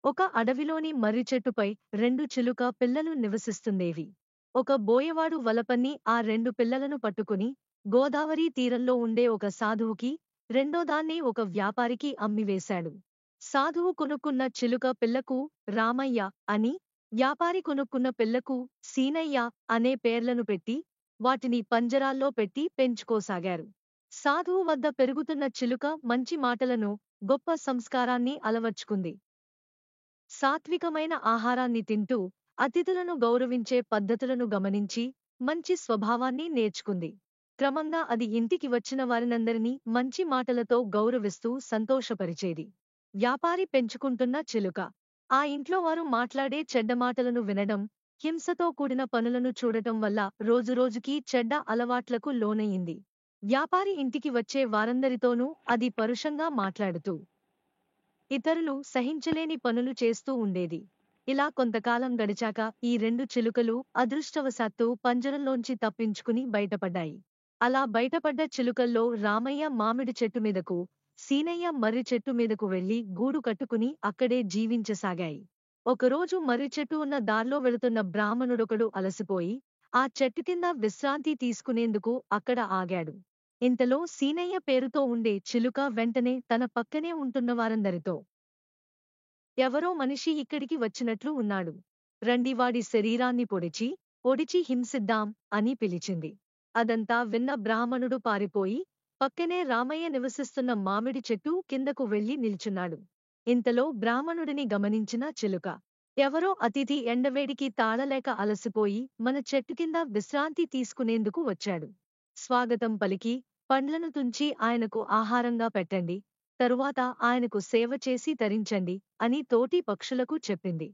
ఒక అడవిలోని మర్రి చెట్టుపై రెండు చిలుక పిల్లలు నివసిస్తుండేవి. ఒక బోయవాడు వలపన్ని ఆ రెండు పిల్లలను పట్టుకుని గోదావరి తీరంలో ఉండే ఒక సాధువుకి, రెండోదాన్ని ఒక వ్యాపారికి అమ్మివేశాడు. సాధువు కొనుక్కున్న చిలుక పిల్లకు రామయ్య అని, వ్యాపారి కొనుక్కున్న పిల్లకు సీనయ్య అనే పేర్లను పెట్టి, వాటిని పంజరాల్లో పెట్టి పెంచుకోసాగారు. సాధువు వద్ద పెరుగుతున్న చిలుక మంచి మాటలను, గొప్ప సంస్కారాన్ని అలవర్చుకుంది. సాత్వికమైన ఆహారాన్ని తింటూ, అతిథులను గౌరవించే పద్ధతులను గమనించి, మంచి స్వభావాన్ని నేర్చుకుంది. క్రమంగా అది ఇంటికి వచ్చిన వారినందరినీ మంచి మాటలతో గౌరవిస్తూ సంతోషపరిచేది. వ్యాపారి పెంచుకుంటున్న చిలుక. ఆ ఇంట్లో వారు మాట్లాడే చెడ్డ మాటలను వినడం, హింసతో కూడిన పనులను చూడటం వల్ల రోజురోజుకీ చెడ్డ అలవాట్లకు లోనయింది. వ్యాపారి ఇంటికి వచ్చే వారందరితోనూ అది పరుషంగా మాట్లాడుతూ ఇతరులు సహించలేని పనులు చేస్తూ ఉండేది. ఇలా కొంతకాలం గడిచాక ఈ రెండు చిలుకలు అదృష్టవశాత్తు పంజరంలోంచి తప్పించుకుని బయటపడ్డాయి. అలా బయటపడ్డ చిలుకల్లో రామయ్య మామిడి చెట్టు మీదకు, సీనయ్య మర్రి చెట్టు మీదకు వెళ్లి గూడు కట్టుకుని అక్కడే జీవించసాగాయి. ఒకరోజు మర్రి చెట్టు ఉన్న దార్లో వెళుతున్న బ్రాహ్మణుడొకడు అలసిపోయి, ఆ చెట్టు కింద విశ్రాంతి తీసుకునేందుకు అక్కడ ఆగాడు. ఇంతలో సీనయ్య పేరుతో ఉండే చిలుక వెంటనే తన పక్కనే ఉంటున్న వారందరితో, ఎవరో మనిషి ఇక్కడికి వచ్చినట్లు ఉన్నాడు. రండి వాడి శరీరాన్ని పొడిచి హింసిద్దాం అని పిలిచింది. అదంతా విన్న బ్రాహ్మణుడు పారిపోయి, పక్కనే రామయ్య నివసిస్తున్న మామిడి చెట్టు కిందకు వెళ్లి నిల్చున్నాడు. ఇంతలో బ్రాహ్మణుడిని గమనించిన చిలుక, ఎవరో అతిథి ఎండవేడికి తాళలేక అలసిపోయి మన చెట్టు కింద విశ్రాంతి తీసుకునేందుకు వచ్చాడు. స్వాగతం పలికి, పండ్లను తుంచి ఆయనకు ఆహారంగా పెట్టండి, తరువాత ఆయనకు సేవ చేసి తరించండి అని తోటి పక్షులకు చెప్పింది.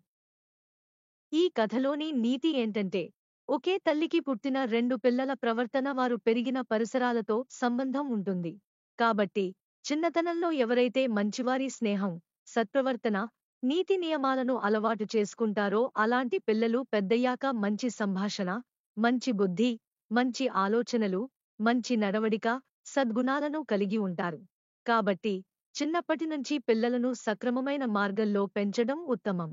ఈ కథలోని నీతి ఏంటంటే, ఒకే తల్లికి పుట్టిన రెండు పిల్లల ప్రవర్తన వారు పెరిగిన పరిసరాలతో సంబంధం ఉంటుంది. కాబట్టి చిన్నతనంలో ఎవరైతే మంచివారి స్నేహం, సత్ప్రవర్తన, నీతి నియమాలను అలవాటు చేసుకుంటారో అలాంటి పిల్లలు పెద్దయ్యాక మంచి సంభాషణ, మంచి బుద్ధి, మంచి ఆలోచనలు, మంచి నడవడిక, సద్గుణాలను కలిగి ఉంటారు. కాబట్టి చిన్నప్పటినుంచి పిల్లలను సక్రమమైన మార్గంలో పెంచడం ఉత్తమం.